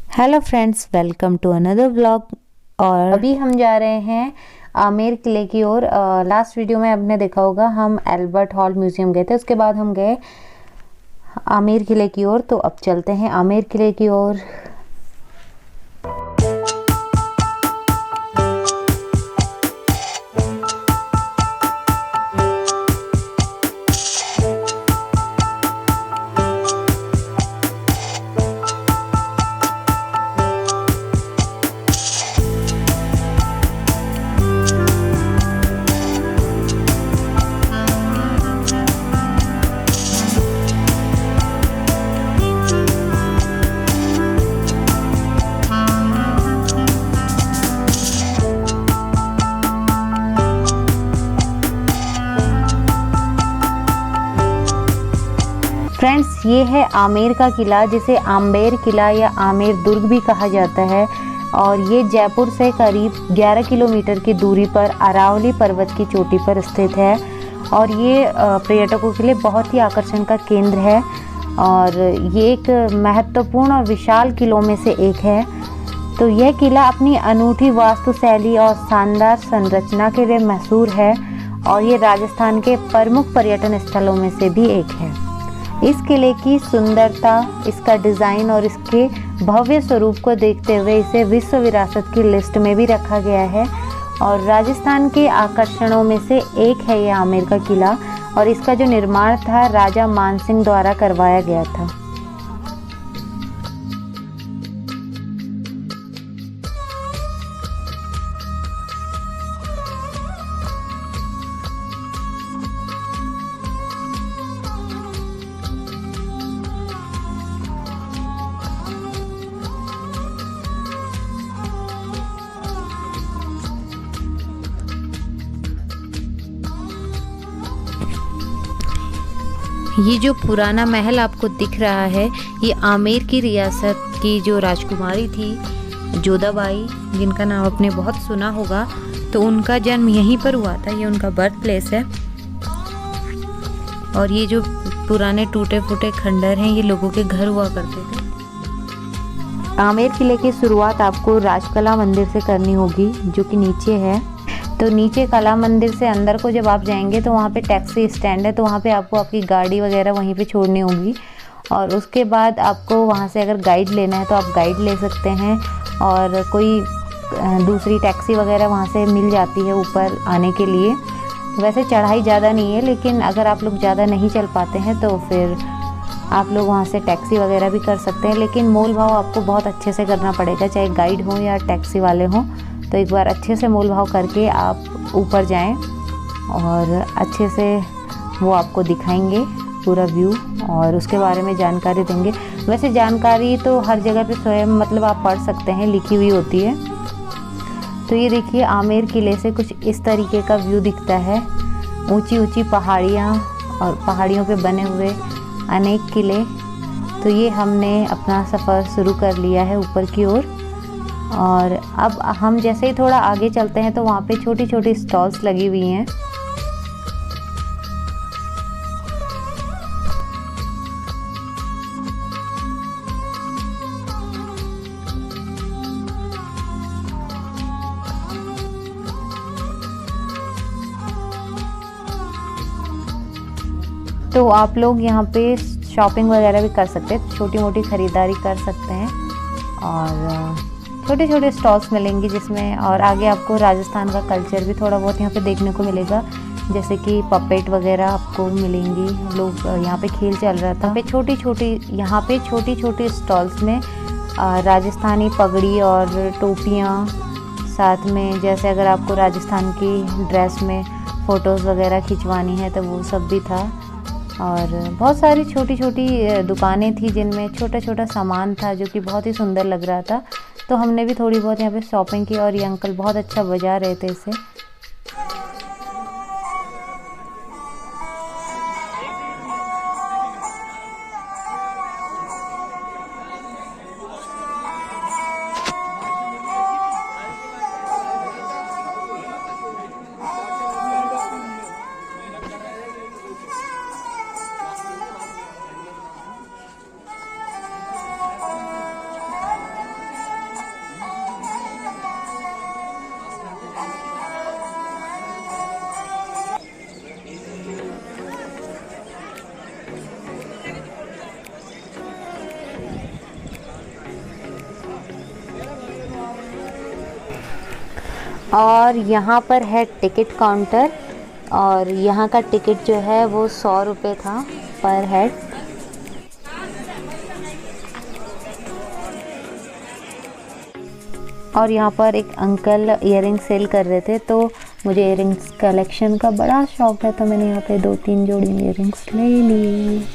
Hello friends, welcome to another vlog. और अभी हम जा रहे हैं आमेर किले की ओर। लास्ट वीडियो में आपने देखा होगा हम एल्बर्ट हॉल म्यूजियम गए थे, उसके बाद हम गए आमेर किले की ओर। तो अब चलते हैं आमेर किले की ओर। फ्रेंड्स, ये है आमेर का किला, जिसे आम्बेर किला या आमेर दुर्ग भी कहा जाता है। और ये जयपुर से करीब 11 किलोमीटर की दूरी पर अरावली पर्वत की चोटी पर स्थित है। और ये पर्यटकों के लिए बहुत ही आकर्षण का केंद्र है। और ये एक महत्वपूर्ण और विशाल किलों में से एक है। तो यह किला अपनी अनूठी वास्तुशैली और शानदार संरचना के लिए मशहूर है। और ये राजस्थान के प्रमुख पर्यटन स्थलों में से भी एक है। इस किले की सुंदरता, इसका डिज़ाइन और इसके भव्य स्वरूप को देखते हुए इसे विश्व विरासत की लिस्ट में भी रखा गया है। और राजस्थान के आकर्षणों में से एक है ये आमेर का किला। और इसका जो निर्माण था राजा मानसिंह द्वारा करवाया गया था। ये जो पुराना महल आपको दिख रहा है, ये आमेर की रियासत की जो राजकुमारी थी जोधाबाई, जिनका नाम आपने बहुत सुना होगा, तो उनका जन्म यहीं पर हुआ था। ये उनका बर्थ प्लेस है। और ये जो पुराने टूटे फूटे खंडर हैं, ये लोगों के घर हुआ करते थे। आमेर किले की शुरुआत आपको राजकला मंदिर से करनी होगी, जो कि नीचे है। तो नीचे कला मंदिर से अंदर को जब आप जाएंगे तो वहाँ पे टैक्सी स्टैंड है, तो वहाँ पे आपको आपकी गाड़ी वगैरह वहीं पे छोड़नी होगी। और उसके बाद आपको वहाँ से अगर गाइड लेना है तो आप गाइड ले सकते हैं। और कोई दूसरी टैक्सी वगैरह वहाँ से मिल जाती है ऊपर आने के लिए। वैसे चढ़ाई ज़्यादा नहीं है, लेकिन अगर आप लोग ज़्यादा नहीं चल पाते हैं तो फिर आप लोग वहाँ से टैक्सी वगैरह भी कर सकते हैं। लेकिन मोल भाव आपको बहुत अच्छे से करना पड़ेगा, चाहे गाइड हो या टैक्सी वाले हों। तो एक बार अच्छे से मोल भाव करके आप ऊपर जाएं और अच्छे से वो आपको दिखाएंगे पूरा व्यू और उसके बारे में जानकारी देंगे। वैसे जानकारी तो हर जगह पे स्वयं मतलब आप पढ़ सकते हैं, लिखी हुई होती है। तो ये देखिए, आमेर किले से कुछ इस तरीके का व्यू दिखता है। ऊंची ऊंची पहाड़ियाँ और पहाड़ियों पे बने हुए अनेक किले। तो ये हमने अपना सफ़र शुरू कर लिया है ऊपर की ओर। और अब हम जैसे ही थोड़ा आगे चलते हैं तो वहाँ पे छोटी छोटी स्टॉल्स लगी हुई हैं। तो आप लोग यहाँ पे शॉपिंग वगैरह भी कर सकते हैं, छोटी मोटी ख़रीदारी कर सकते हैं। और छोटे छोटे स्टॉल्स मिलेंगे जिसमें, और आगे आपको राजस्थान का कल्चर भी थोड़ा बहुत यहाँ पे देखने को मिलेगा। जैसे कि पपेट वगैरह आपको मिलेंगी। लोग यहाँ पे खेल चल रहा था। यहाँ पे छोटी छोटी स्टॉल्स में राजस्थानी पगड़ी और टोपियाँ, साथ में जैसे अगर आपको राजस्थान की ड्रेस में फ़ोटोज़ वगैरह खिंचवानी है तो वो सब भी था। और बहुत सारी छोटी छोटी दुकानें थी जिनमें छोटा छोटा सामान था जो कि बहुत ही सुंदर लग रहा था। तो हमने भी थोड़ी बहुत यहाँ पे शॉपिंग की और ये अंकल बहुत अच्छा बजा रहे थे इसे। और यहाँ पर है टिकट काउंटर और यहाँ का टिकट जो है वो 100 रुपये था पर हेड। और यहाँ पर एक अंकल इयररिंग सेल कर रहे थे, तो मुझे इयररिंग्स कलेक्शन का बड़ा शौक है, तो मैंने यहाँ पे 2-3 जोड़ी इयररिंग्स ले ली।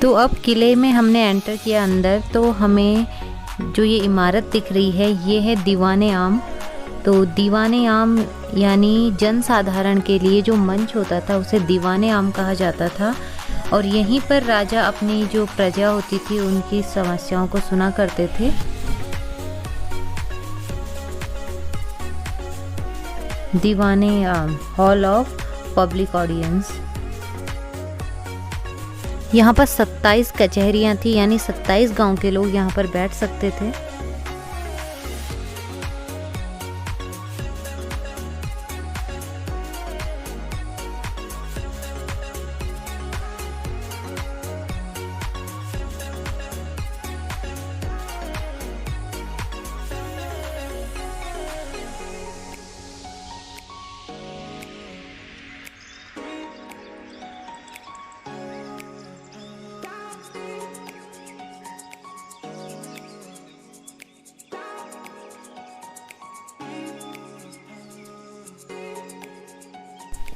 तो अब किले में हमने एंटर किया अंदर, तो हमें जो ये इमारत दिख रही है ये है दीवाने आम। तो दीवाने आम यानी जनसाधारण के लिए जो मंच होता था उसे दीवाने आम कहा जाता था, और यहीं पर राजा अपनी जो प्रजा होती थी उनकी समस्याओं को सुना करते थे। दीवाने आम, हॉल ऑफ पब्लिक ऑडियंस। यहाँ पर 27 कचहरियाँ थी, यानी 27 गांव के लोग यहाँ पर बैठ सकते थे।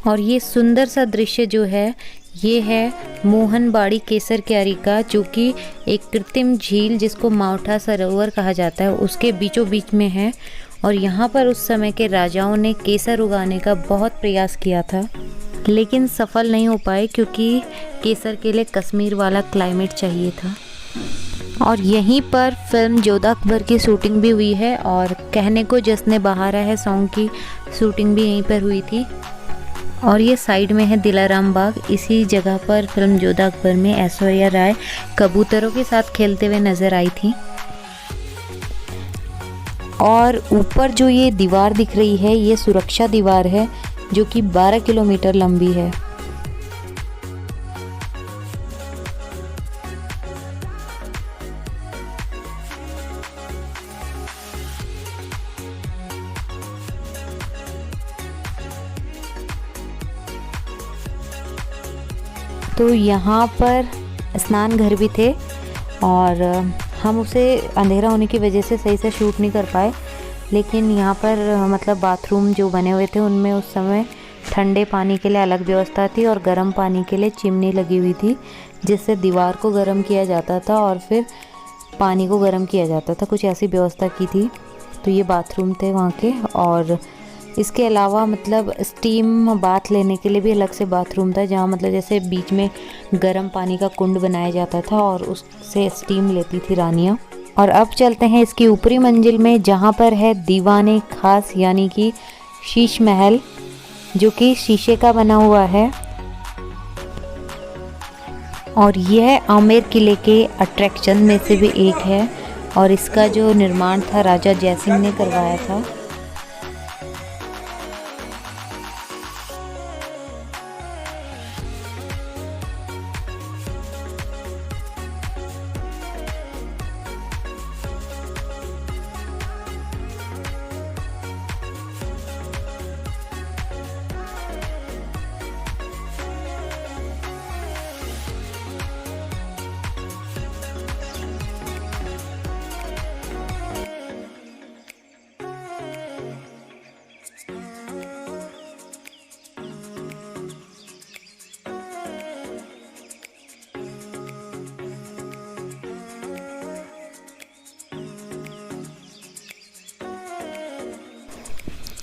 और ये सुंदर सा दृश्य जो है ये है मोहनबाड़ी केसर क्यारी का, जो कि एक कृत्रिम झील जिसको मावठा सरोवर कहा जाता है उसके बीचों बीच में है। और यहाँ पर उस समय के राजाओं ने केसर उगाने का बहुत प्रयास किया था, लेकिन सफल नहीं हो पाए क्योंकि केसर के लिए कश्मीर वाला क्लाइमेट चाहिए था। और यहीं पर फिल्म जोधा अकबर की शूटिंग भी हुई है, और कहने को जश्न बहारा है सॉन्ग की शूटिंग भी यहीं पर हुई थी। और ये साइड में है दिलाराम बाग। इसी जगह पर फिल्म जोधा अकबर में ऐश्वर्या राय कबूतरों के साथ खेलते हुए नजर आई थी। और ऊपर जो ये दीवार दिख रही है ये सुरक्षा दीवार है, जो कि 12 किलोमीटर लंबी है। तो यहाँ पर स्नान घर भी थे, और हम उसे अंधेरा होने की वजह से सही से शूट नहीं कर पाए, लेकिन यहाँ पर मतलब बाथरूम जो बने हुए थे उनमें उस समय ठंडे पानी के लिए अलग व्यवस्था थी और गर्म पानी के लिए चिमनी लगी हुई थी, जिससे दीवार को गर्म किया जाता था और फिर पानी को गर्म किया जाता था, कुछ ऐसी व्यवस्था की थी। तो ये बाथरूम थे वहाँ के। और इसके अलावा मतलब स्टीम बाथ लेने के लिए भी अलग से बाथरूम था, जहाँ मतलब जैसे बीच में गर्म पानी का कुंड बनाया जाता था और उससे स्टीम लेती थी रानियाँ। और अब चलते हैं इसकी ऊपरी मंजिल में, जहाँ पर है दीवाने खास यानी कि शीश महल, जो कि शीशे का बना हुआ है। और यह आमेर किले के अट्रैक्शन में से भी एक है, और इसका जो निर्माण था राजा जयसिंह ने करवाया था।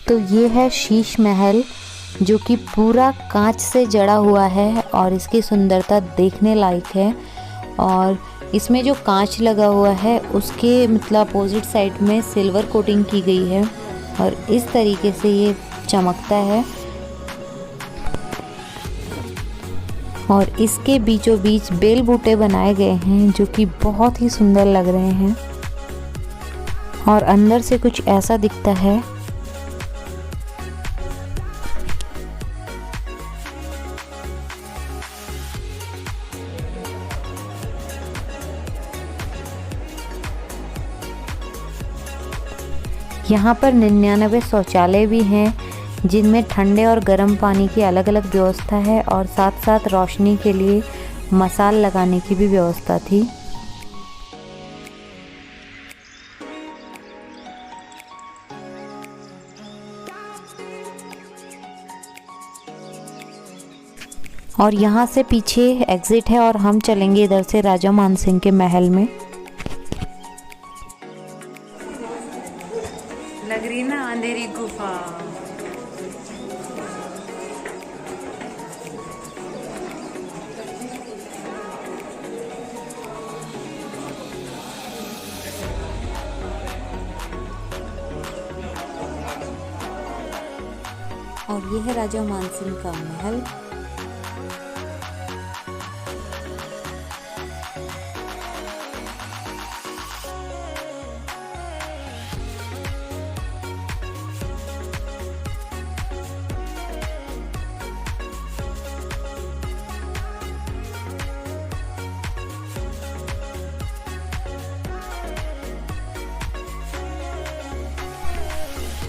तो ये है शीश महल, जो कि पूरा कांच से जड़ा हुआ है और इसकी सुंदरता देखने लायक है। और इसमें जो कांच लगा हुआ है उसके मतलब अपोजिट साइड में सिल्वर कोटिंग की गई है और इस तरीके से ये चमकता है। और इसके बीचों बीच बेल बूटे बनाए गए हैं जो कि बहुत ही सुंदर लग रहे हैं और अंदर से कुछ ऐसा दिखता है। यहाँ पर 99 शौचालय भी हैं जिनमें ठंडे और गर्म पानी की अलग अलग व्यवस्था है और साथ साथ रोशनी के लिए मसाल लगाने की भी व्यवस्था थी। और यहाँ से पीछे एग्जिट है और हम चलेंगे इधर से राजा मानसिंह के महल में। लग रही ना अंधेरी गुफा। और ये है राजा मानसिंह का महल।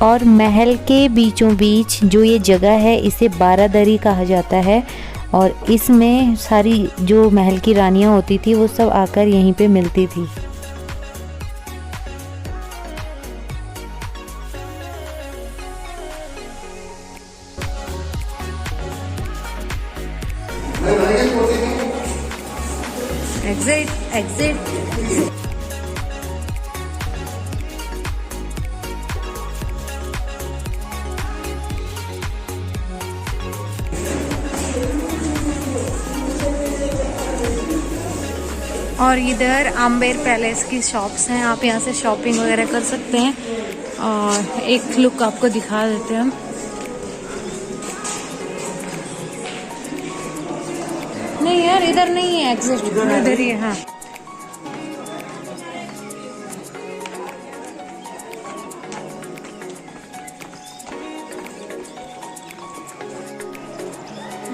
और महल के बीचों बीच जो ये जगह है इसे बारादरी कहा जाता है और इसमें सारी जो महल की रानियां होती थी वो सब आकर यहीं पे मिलती थी। Exit exit. और इधर आम्बेर पैलेस की शॉप्स हैं, आप यहाँ से शॉपिंग वगैरह कर सकते हैं। और एक लुक आपको दिखा देते हैं हम। नहीं यार इधर नहीं है एग्जिट, इधर ही है। हाँ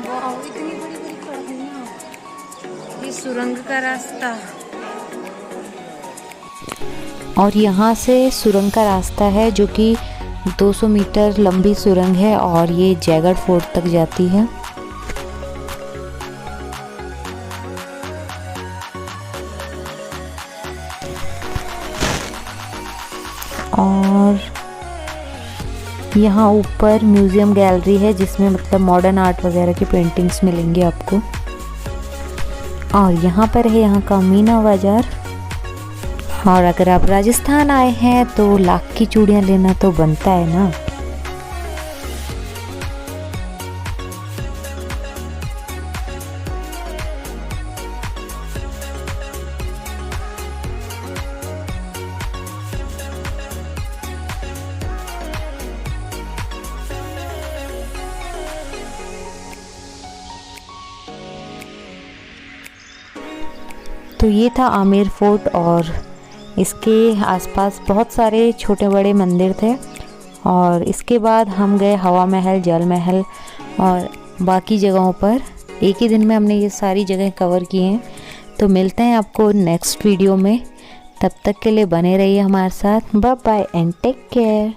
वाह, इतनी बड़ी बड़ी पहाड़ियाँ, ये सुरंग का रास्ता। और यहाँ से सुरंग का रास्ता है जो कि 200 मीटर लंबी सुरंग है और ये जयगढ़ फोर्ट तक जाती है। और यहाँ ऊपर म्यूज़ियम गैलरी है जिसमें मतलब मॉडर्न आर्ट वगैरह की पेंटिंग्स मिलेंगी आपको। और यहाँ पर है यहाँ का मीना बाज़ार। और अगर आप राजस्थान आए हैं तो लाख की चूड़ियाँ लेना तो बनता है ना। तो ये था आमेर फोर्ट और इसके आसपास बहुत सारे छोटे बड़े मंदिर थे। और इसके बाद हम गए हवा महल, जल महल और बाकी जगहों पर। एक ही दिन में हमने ये सारी जगह कवर की हैं। तो मिलते हैं आपको नेक्स्ट वीडियो में, तब तक के लिए बने रहिए हमारे साथ। Bye bye and take care.